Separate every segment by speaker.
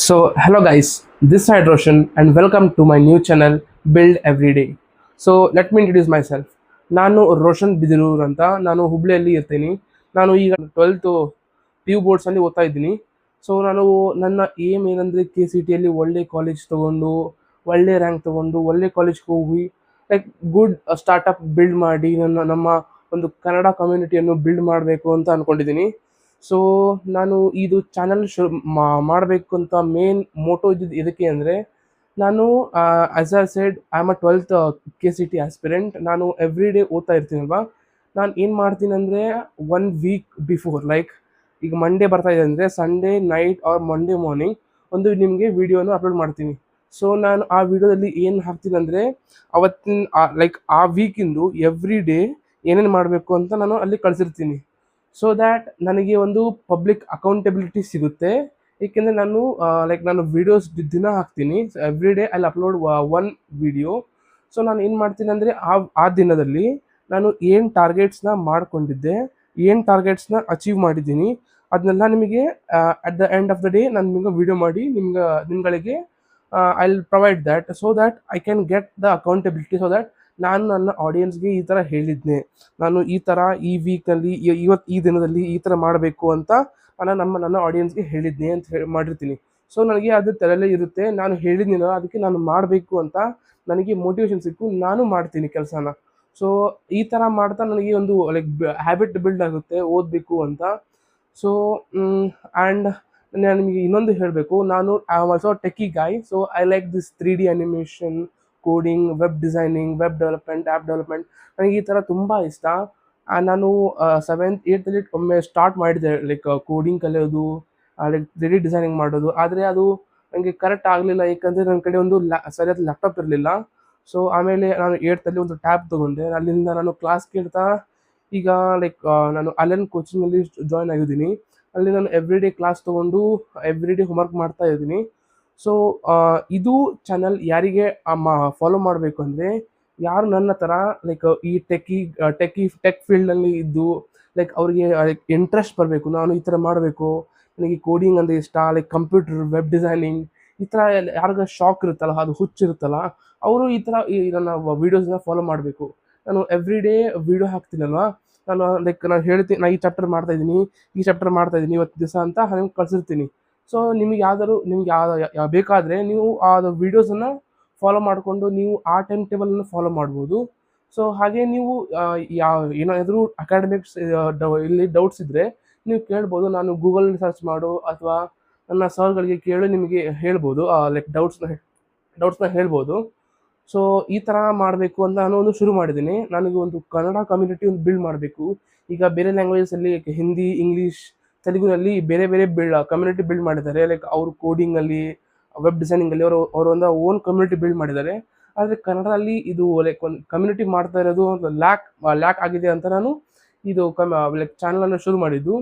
Speaker 1: So, hello guys, this side Roshan and welcome to my new channel Build Every Day. So, let me introduce myself. ನಾನು ರೋಷನ್ ಬಿದಿರೂರ್ ಅಂತ. ನಾನು ಹುಬ್ಳಿಯಲ್ಲಿ ಇರ್ತೀನಿ. ನಾನು ಈಗ 12th P U ಬೋರ್ಡ್ಸಲ್ಲಿ ಓದ್ತಾ ಇದ್ದೀನಿ. ಸೊ ನಾನು ನನ್ನ ಏಮ್ ಏನಂದರೆ KCTಯಲ್ಲಿ ಒಳ್ಳೆ ಕಾಲೇಜ್ ತೊಗೊಂಡು ಒಳ್ಳೆ ರ್ಯಾಂಕ್ ತೊಗೊಂಡು ಒಳ್ಳೆ ಕಾಲೇಜ್ಗೆ ಹೋಗಿ ಲೈಕ್ ಗುಡ್ ಸ್ಟಾರ್ಟಪ್ ಬಿಲ್ಡ್ ಮಾಡಿ ನಮ್ಮ ಒಂದು ಕನ್ನಡ ಕಮ್ಯುನಿಟಿಯನ್ನು ಬಿಲ್ಡ್ ಮಾಡಬೇಕು ಅಂತ ಅಂದ್ಕೊಂಡಿದ್ದೀನಿ. ಸೊ ನಾನು ಇದು ಚಾನಲ್ ಮಾಡಬೇಕು ಅಂತ ಮೇನ್ ಮೋಟೋ ಇದ್ದಿದ್ದು ಎದಕ್ಕೆ ಅಂದರೆ ನಾನು as I said I am a 12th KCT aspirant. ನಾನು ಎವ್ರಿ ಡೇ ಓದ್ತಾ ಇರ್ತೀನಲ್ವಾ. ನಾನು ಏನು ಮಾಡ್ತೀನಿ ಅಂದರೆ 1 ವೀಕ್ ಬಿಫೋರ್ ಲೈಕ್ ಈಗ ಮಂಡೇ ಬರ್ತಾ ಇದೆ ಅಂದರೆ Sunday night or Monday morning ಒಂದು ನಿಮಗೆ ವಿಡಿಯೋನ ಅಪ್ಲೋಡ್ ಮಾಡ್ತೀನಿ. ಸೊ ನಾನು ಆ ವಿಡಿಯೋದಲ್ಲಿ ಏನು ಹಾಕ್ತೀನಿ ಅಂದರೆ ಅವತ್ತಿನ ಲೈಕ್ ಆ ವೀಕಿಂದು ಎವ್ರಿ ಡೇ ಏನೇನು ಮಾಡಬೇಕು ಅಂತ ನಾನು ಅಲ್ಲಿ ಕಳಿಸಿರ್ತೀನಿ. ಸೊ ದ್ಯಾಟ್ ನನಗೆ ಒಂದು ಪಬ್ಲಿಕ್ ಅಕೌಂಟಬಿಲಿಟಿ ಸಿಗುತ್ತೆ. ಏಕೆಂದರೆ ನಾನು ವೀಡಿಯೋಸ್ ದಿನ ಹಾಕ್ತೀನಿ. ಸೊ ಎವ್ರಿ ಡೇ ಅಲ್ಲಿ ಅಪ್ಲೋಡ್ ಒನ್ ವಿಡಿಯೋ. ಸೊ ನಾನು ಏನು ಮಾಡ್ತೀನಿ ಅಂದರೆ ಆ ದಿನದಲ್ಲಿ ನಾನು ಏನು ಟಾರ್ಗೆಟ್ಸ್ನ ಮಾಡಿಕೊಂಡಿದ್ದೆ, ಏನು ಟಾರ್ಗೆಟ್ಸ್ನ ಅಚೀವ್ ಮಾಡಿದ್ದೀನಿ, ಅದನ್ನೆಲ್ಲ ನಿಮಗೆ at the end of the day ನಾನು ನಿಮಗೆ ವಿಡಿಯೋ ಮಾಡಿ ನಿಮ್ಗಳಿಗೆ I will provide that so that I can get the accountability. So that ನಾನು ನನ್ನ ಆಡಿಯನ್ಸ್ಗೆ ಈ ಥರ ಹೇಳಿದ್ದೆ, ನಾನು ಈ ಥರ ಈ ವೀಕ್ನಲ್ಲಿ ಈ ದಿನದಲ್ಲಿ ಈ ಥರ ಮಾಡಬೇಕು ಅಂತ ನನ್ನ ಆಡಿಯನ್ಸ್ಗೆ ಹೇಳಿದ್ದೆ ಅಂತ ಮಾಡಿರ್ತೀನಿ. ಸೊ ನನಗೆ ಅದು ತಲೆಯಲ್ಲೇ ಇರುತ್ತೆ, ನಾನು ಹೇಳಿದ್ನಿಲ್ಲ ಅದಕ್ಕೆ ನಾನು ಮಾಡಬೇಕು ಅಂತ ನನಗೆ ಮೋಟಿವೇಶನ್ ಸಿಕ್ಕು ನಾನು ಮಾಡ್ತೀನಿ ಕೆಲಸನ. ಸೊ ಈ ಥರ ಮಾಡ್ತಾ ನನಗೆ ಒಂದು ಲೈಕ್ ಹ್ಯಾಬಿಟ್ ಬಿಲ್ಡ್ ಆಗುತ್ತೆ ಓದಬೇಕು ಅಂತ. ಸೊ ಆ್ಯಂಡ್ ನಾನು ನಿಮಗೆ ಇನ್ನೊಂದು ಹೇಳಬೇಕು, ನಾನು I am also techie guy. So I like this 3D animation, coding, web designing, web development, app development ನನಗೆ ಈ ಥರ ತುಂಬ ಇಷ್ಟ. ನಾನು 7th 8th ಒಮ್ಮೆ ಸ್ಟಾರ್ಟ್ ಮಾಡಿದೆ ಲೈಕ್ ಕೋಡಿಂಗ್ ಕಲಿಯೋದು, ಲೈಕ್ 3D ಡಿಸೈನಿಂಗ್ ಮಾಡೋದು. ಆದರೆ ಅದು ನನಗೆ ಕರೆಕ್ಟ್ ಆಗಲಿಲ್ಲ, ಏಕೆಂದರೆ ನನ್ನ ಕಡೆ ಒಂದು ಸರಿಯಾದ ಲ್ಯಾಪ್ಟಾಪ್ ಇರಲಿಲ್ಲ. ಸೊ ಆಮೇಲೆ ನಾನು 8th ಒಂದು ಟ್ಯಾಬ್ ತೊಗೊಂಡೆ. ಅಲ್ಲಿಂದ ನಾನು ಕ್ಲಾಸ್ ಕೇಳ್ತಾ ಈಗ ಲೈಕ್ ನಾನು ಅಲೆನ್ ಕೋಚಿಂಗಲ್ಲಿ ಜಾಯ್ನ್ ಆಗಿದ್ದೀನಿ. ಅಲ್ಲಿ ನಾನು ಎವ್ರಿ ಡೇ ಕ್ಲಾಸ್ ತೊಗೊಂಡು ಎವ್ರಿ ಡೇ ಹೋಮ್ವರ್ಕ್ ಮಾಡ್ತಾ ಇದ್ದೀನಿ. ಸೊ ಇದು ಚಾನಲ್ ಯಾರಿಗೆ ಫಾಲೋ ಮಾಡಬೇಕು ಅಂದರೆ ಯಾರು ನನ್ನ ಥರ ಲೈಕ್ ಈ ಟೆಕ್ ಫೀಲ್ಡ್ನಲ್ಲಿ ಇದ್ದು ಲೈಕ್ ಅವರಿಗೆ ಲೈಕ್ ಇಂಟ್ರೆಸ್ಟ್ ಬರಬೇಕು, ನಾನು ಈ ಥರ ಮಾಡಬೇಕು, ನನಗೆ ಕೋಡಿಂಗ್ ಅಂದರೆ ಇಷ್ಟ, ಲೈಕ್ ಕಂಪ್ಯೂಟರ್, ವೆಬ್ ಡಿಸೈನಿಂಗ್ ಈ ಥರ ಯಾರಿಗ ಶಾಕ್ ಇರುತ್ತಲ್ಲ, ಅದು ಹುಚ್ಚಿರುತ್ತಲ್ಲ, ಅವರು ಈ ಥರ ನನ್ನ ವೀಡಿಯೋಸ್ನ ಫಾಲೋ ಮಾಡಬೇಕು. ನಾನು ಎವ್ರಿ ಡೇ ವೀಡಿಯೋ ಹಾಕ್ತೀನಲ್ವ, ನಾನು ಹೇಳ್ತೀನಿ ನಾನು ಈ ಚಾಪ್ಟರ್ ಮಾಡ್ತಾಯಿದ್ದೀನಿ, ಇವತ್ತು ದಿವಸ ಅಂತ ನಿಮ್ಗೆ ಕಳಿಸಿರ್ತೀನಿ. ಸೊ ನಿಮಗೆ ಬೇಕಾದರೆ ನೀವು ಆ ವೀಡಿಯೋಸನ್ನು ಫಾಲೋ ಮಾಡಿಕೊಂಡು ನೀವು ಆ ಟೈಮ್ ಟೇಬಲನ್ನು ಫಾಲೋ ಮಾಡ್ಬೋದು. ಸೊ ಹಾಗೆ ನೀವು ಏನಾದರೂ ಅಕಾಡೆಮಿಕ್ಸ್ ಇಲ್ಲಿ ಡೌಟ್ಸ್ ಇದ್ದರೆ ನೀವು ಕೇಳ್ಬೋದು. ನಾನು ಗೂಗಲಲ್ಲಿ ಸರ್ಚ್ ಮಾಡು ಅಥವಾ ನನ್ನ ಸರ್ಗಳಿಗೆ ಕೇಳಿ ನಿಮಗೆ ಹೇಳ್ಬೋದು, ಲೈಕ್ ಡೌಟ್ಸ್ನ ಹೇಳ್ಬೋದು. ಸೊ ಈ ಥರ ಮಾಡಬೇಕು ಅಂತ ನಾನು ಒಂದು ಶುರು ಮಾಡಿದ್ದೀನಿ. ನನಗೆ ಒಂದು ಕನ್ನಡ ಕಮ್ಯುನಿಟಿ ಒಂದು ಬಿಲ್ಡ್ ಮಾಡಬೇಕು. ಈಗ ಬೇರೆ ಲ್ಯಾಂಗ್ವೇಜಸಲ್ಲಿ ಹಿಂದಿ, ಇಂಗ್ಲೀಷ್, ತೆಲುಗುನಲ್ಲಿ ಬೇರೆ ಬೇರೆ ಕಮ್ಯುನಿಟಿ ಬಿಲ್ಡ್ ಮಾಡಿದ್ದಾರೆ. ಲೈಕ್ ಅವರು ಕೋಡಿಂಗಲ್ಲಿ, ವೆಬ್ ಡಿಸೈನಿಂಗಲ್ಲಿ ಅವರು ಒಂದು ಓನ್ ಕಮ್ಯುನಿಟಿ ಬಿಲ್ಡ್ ಮಾಡಿದ್ದಾರೆ. ಆದರೆ ಕನ್ನಡದಲ್ಲಿ ಇದು ಲೈಕ್ ಒಂದು ಕಮ್ಯುನಿಟಿ ಮಾಡ್ತಾ ಇರೋದು ಒಂದು ಲ್ಯಾಕ್ ಆಗಿದೆ ಅಂತ ನಾನು ಇದು ಲೈಕ್ ಚಾನಲನ್ನು ಶುರು ಮಾಡಿದ್ದು.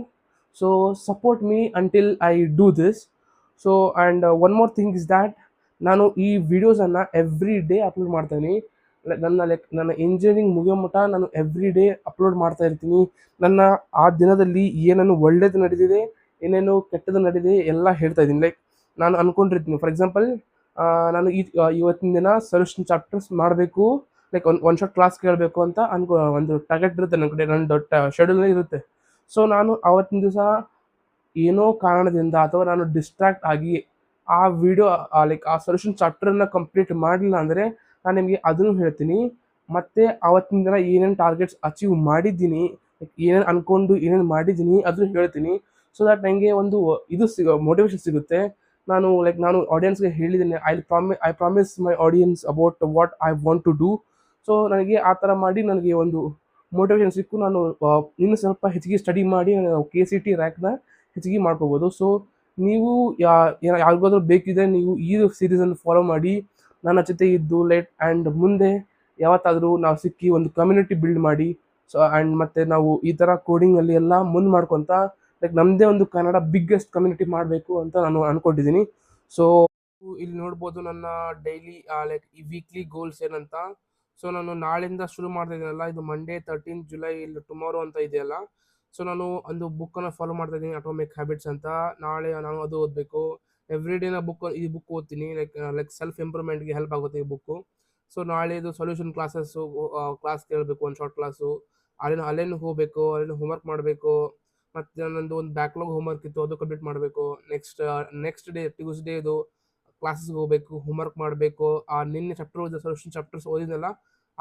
Speaker 1: So support me until I do this. So and one more thing is that ನಾನು ಈ ವಿಡಿಯೋಸನ್ನು ಎವ್ರಿ ಡೇ ಅಪ್ಲೋಡ್ ಮಾಡ್ತೀನಿ. ನನ್ನ ಇಂಜಿನಿಯರಿಂಗ್ ಮುಗಿಯೋ ಮಟ್ಟ ನಾನು ಎವ್ರಿ ಡೇ ಅಪ್ಲೋಡ್ ಮಾಡ್ತಾ ಇರ್ತೀನಿ. ನನ್ನ ಆ ದಿನದಲ್ಲಿ ಏನೇನು ಒಳ್ಳೇದು ನಡೆದಿದೆ, ಏನೇನು ಕೆಟ್ಟದ್ದು ನಡೆದಿದೆ ಎಲ್ಲ ಹೇಳ್ತಾ ಇದ್ದೀನಿ. ಲೈಕ್ ನಾನು ಅಂದ್ಕೊಂಡಿರ್ತೀನಿ, ಫಾರ್ ಎಕ್ಸಾಂಪಲ್ ನಾನು ಇವತ್ತಿನ ದಿನ ಸೊಲ್ಯೂಷನ್ ಚಾಪ್ಟರ್ಸ್ ಮಾಡಬೇಕು, ಲೈಕ್ ಒಂದು ಶಾರ್ಟ್ ಕ್ಲಾಸ್ ಕೇಳಬೇಕು ಅಂತ ಒಂದು ಟಾರ್ಗೆಟ್ ಇರುತ್ತೆ ನನ್ನ ಕಡೆ, ನನ್ನ ಶೆಡ್ಯೂಲ್ನಲ್ಲಿ ಇರುತ್ತೆ. ಸೊ ನಾನು ಆವತ್ತಿನ ದಿವಸ ಏನೋ ಕಾರಣದಿಂದ ಅಥವಾ ನಾನು ಡಿಸ್ಟ್ರಾಕ್ಟ್ ಆಗಿ ಆ ವಿಡಿಯೋ ಲೈಕ್ ಆ ಸೊಲ್ಯೂಷನ್ ಚಾಪ್ಟರನ್ನು ಕಂಪ್ಲೀಟ್ ಮಾಡಲಿಲ್ಲ ಅಂದರೆ ನಾನು ನಿಮಗೆ ಅದನ್ನು ಹೇಳ್ತೀನಿ. ಮತ್ತು ಆವತ್ತಿನ ದಿನ ಏನೇನು ಟಾರ್ಗೆಟ್ಸ್ ಅಚೀವ್ ಮಾಡಿದ್ದೀನಿ, ಏನೇನು ಅಂದ್ಕೊಂಡು ಏನೇನು ಮಾಡಿದ್ದೀನಿ ಅದನ್ನು ಹೇಳ್ತೀನಿ. ಸೊ ದ್ಯಾಟ್ ನನಗೆ ಒಂದು ಇದು ಮೋಟಿವೇಶನ್ ಸಿಗುತ್ತೆ. ನಾನು ಆಡಿಯನ್ಸ್ಗೆ ಹೇಳಿದ್ದೀನಿ, I promise my audience about what I want to do. So ನನಗೆ ಆ ಥರ ಮಾಡಿ ನನಗೆ ಒಂದು ಮೋಟಿವೇಶನ್ ಸಿಕ್ಕು. ನಾನು ಇನ್ನೂ ಸ್ವಲ್ಪ ಹೆಚ್ಚಿಗೆ ಸ್ಟಡಿ ಮಾಡಿ KCT ರ್ಯಾಂಕ್ನ ಹೆಚ್ಚಿಗೆ ಮಾಡ್ಕೋಬೋದು. ಸೊ ನೀವು ಯಾರಿಗಾದ್ರೂ ಬೇಕಿದ್ರೆ ನೀವು ಈ ಸೀರೀಸನ್ನು ಫಾಲೋ ಮಾಡಿ ನನ್ನ ಜೊತೆ ಇದ್ದು ಆ್ಯಂಡ್ ಮುಂದೆ ಯಾವತ್ತಾದರೂ ನಾವು ಸಿಕ್ಕಿ ಒಂದು ಕಮ್ಯುನಿಟಿ ಬಿಲ್ಡ್ ಮಾಡಿ. ಸೊ ಆ್ಯಂಡ್ ಮತ್ತು ನಾವು ಈ ಥರ ಕೋಡಿಂಗಲ್ಲಿ ಎಲ್ಲ ಮುಂದೆ ಮಾಡ್ಕೊತ ಲೈಕ್ ನಮ್ಮದೇ ಒಂದು ಕನ್ನಡ ಬಿಗ್ಗೆಸ್ಟ್ ಕಮ್ಯುನಿಟಿ ಮಾಡಬೇಕು ಅಂತ ನಾನು ಅಂದ್ಕೊಂಡಿದ್ದೀನಿ. ಸೊ ಇಲ್ಲಿ ನೋಡ್ಬೋದು ನನ್ನ ಡೈಲಿ ಲೈಕ್ ಈ ವೀಕ್ಲಿ ಗೋಲ್ಸ್ ಏನಂತ. ಸೊ ನಾನು ನಾಳೆಯಿಂದ ಶುರು ಮಾಡ್ತಾ ಇದ್ದೀನಲ್ಲ, ಇದು ಮಂಡೇ 13th ಜುಲೈ, ಇಲ್ಲಿ ಟುಮಾರೋ ಅಂತ ಇದೆಯಲ್ಲ. ಸೊ ನಾನು ಒಂದು ಬುಕ್ಕನ್ನು ಫಾಲೋ ಮಾಡ್ತಾ ಇದ್ದೀನಿ, ಅಟೋಮಿಕ್ ಹ್ಯಾಬಿಟ್ಸ್ ಅಂತ. ನಾಳೆ ನಾನು ಅದು ಓದಬೇಕು. ಎವ್ರಿ ಡೇ ನಾ ಈ ಬುಕ್ ಓದ್ತೀನಿ. ಲೈಕ್ ಸೆಲ್ಫ್ ಇಂಪ್ರೂವ್ಮೆಂಟ್ಗೆ ಹೆಲ್ಪ್ ಆಗುತ್ತೆ ಈ ಬುಕ್ಕು. ಸೊ ನಾಳೆದು ಸೊಲ್ಯೂಷನ್ ಕ್ಲಾಸ್ ಕೇಳಬೇಕು, ಒಂದು ಶಾರ್ಟ್ ಕ್ಲಾಸು. ಅಲ್ಲೇನು ಹೋಗಬೇಕು, ಅಲ್ಲೇನು ಹೋಮ್ವರ್ಕ್ ಮಾಡಬೇಕು. ಮತ್ತು ನಂದು ಒಂದು ಬ್ಯಾಕ್ಲಾಗ್ ಹೋಮ್ವರ್ಕ್ ಇತ್ತು, ಅದು ಕಂಪ್ಲೀಟ್ ಮಾಡಬೇಕು. ನೆಕ್ಸ್ಟ್ ಡೇ ಟ್ಯೂಸ್ಡೇದು ಕ್ಲಾಸಸ್ಗೆ ಹೋಗಬೇಕು, ಹೋಮ್ವರ್ಕ್ ಮಾಡಬೇಕು. ನಿನ್ನೆ ಸೊಲ್ಯೂಷನ್ ಚಾಪ್ಟರ್ಸ್ ಓದಿದ್ನಲ್ಲ,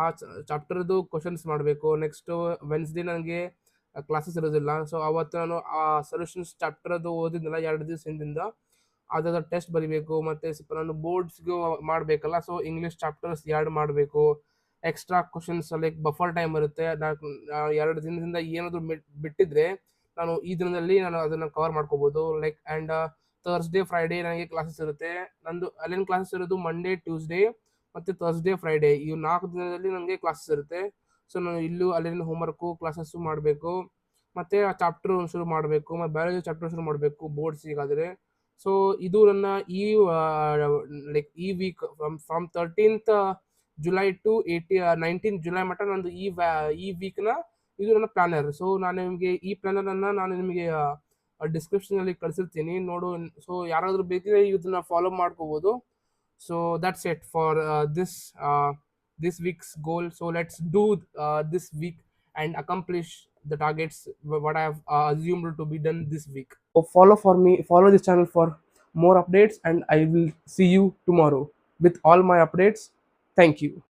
Speaker 1: ಆ ಚಾಪ್ಟರ್ದು ಕ್ವಶನ್ಸ್ ಮಾಡಬೇಕು. ನೆಕ್ಸ್ಟು ವೆನ್ಸ್ಡೇ ನನಗೆ ಕ್ಲಾಸಸ್ ಇರೋದಿಲ್ಲ. ಸೊ ಅವತ್ತು ನಾನು ಆ ಸೊಲ್ಯೂಷನ್ಸ್ ಚಾಪ್ಟರ್ದು ಓದಿದ್ನಲ್ಲ 2 ದಿವಸ ಹಿಂದಿಂದ, ಅದರ ಟೆಸ್ಟ್ ಬರಿಬೇಕು. ಮತ್ತು ಸ್ವಲ್ಪ ನಾನು ಬೋರ್ಡ್ಸ್ಗೂ ಮಾಡಬೇಕಲ್ಲ, ಸೊ ಇಂಗ್ಲೀಷ್ ಚಾಪ್ಟರ್ಸ್ 2 ಮಾಡಬೇಕು. Extra questions like buffer time ಇರುತ್ತೆ. 2 ದಿನದಿಂದ ಏನಾದರೂ ಬಿಟ್ಟಿದ್ರೆ ನಾನು ಈ ದಿನದಲ್ಲಿ ನಾನು ಅದನ್ನು ಕವರ್ ಮಾಡ್ಕೋಬೋದು. ಲೈಕ್ ಆ್ಯಂಡ್ ಥರ್ಸ್ಡೇ ಫ್ರೈಡೇ ನನಗೆ ಕ್ಲಾಸಸ್ ಇರುತ್ತೆ. ನಂದು ಅಲ್ಲೇನು ಕ್ಲಾಸಸ್ ಇರೋದು ಮಂಡೇ, ಟ್ಯೂಸ್ಡೇ ಮತ್ತು ಥರ್ಸ್ಡೇ ಫ್ರೈಡೇ, ಈ 4 ದಿನದಲ್ಲಿ ನನಗೆ ಕ್ಲಾಸಸ್ ಇರುತ್ತೆ. ಸೊ ನಾನು ಇಲ್ಲೂ ಅಲ್ಲಿನ ಹೋಮ್ವರ್ಕು ಕ್ಲಾಸಸ್ಸು ಮಾಡಬೇಕು. ಮತ್ತು ಆ ಚಾಪ್ಟರ್ ಶುರು ಮಾಡಬೇಕು, ಮತ್ತು ಬಯಾಲಜಿ ಚಾಪ್ಟರ್ ಶುರು ಮಾಡಬೇಕು ಬೋರ್ಡ್ಸಿಗಾದರೆ. ಸೊ ಇದು ನನ್ನ ಲೈಕ್ ಈ week from 13th July to 19th July ಮಟ್ಟ ನಂದು ಈ ವೀಕ್ನ ಇದು ನನ್ನ ಪ್ಲಾನರ್. ಸೊ ನಾನು ನಿಮಗೆ ಈ ಪ್ಲಾನರನ್ನು ನಾನು ನಿಮಗೆ ಡಿಸ್ಕ್ರಿಪ್ಷನಲ್ಲಿ ಕಳಿಸಿರ್ತೀನಿ, ನೋಡು. ಸೊ ಯಾರಾದರೂ ಬೇಕಿದ್ರೆ ಇದನ್ನು ಫಾಲೋ ಮಾಡ್ಕೋಬೋದು. So that's it for this week's goal. So let's do this week and accomplish the targets what I have assumed to be done this week. So follow this channel for more updates, and I will see you tomorrow with all my updates. Thank you.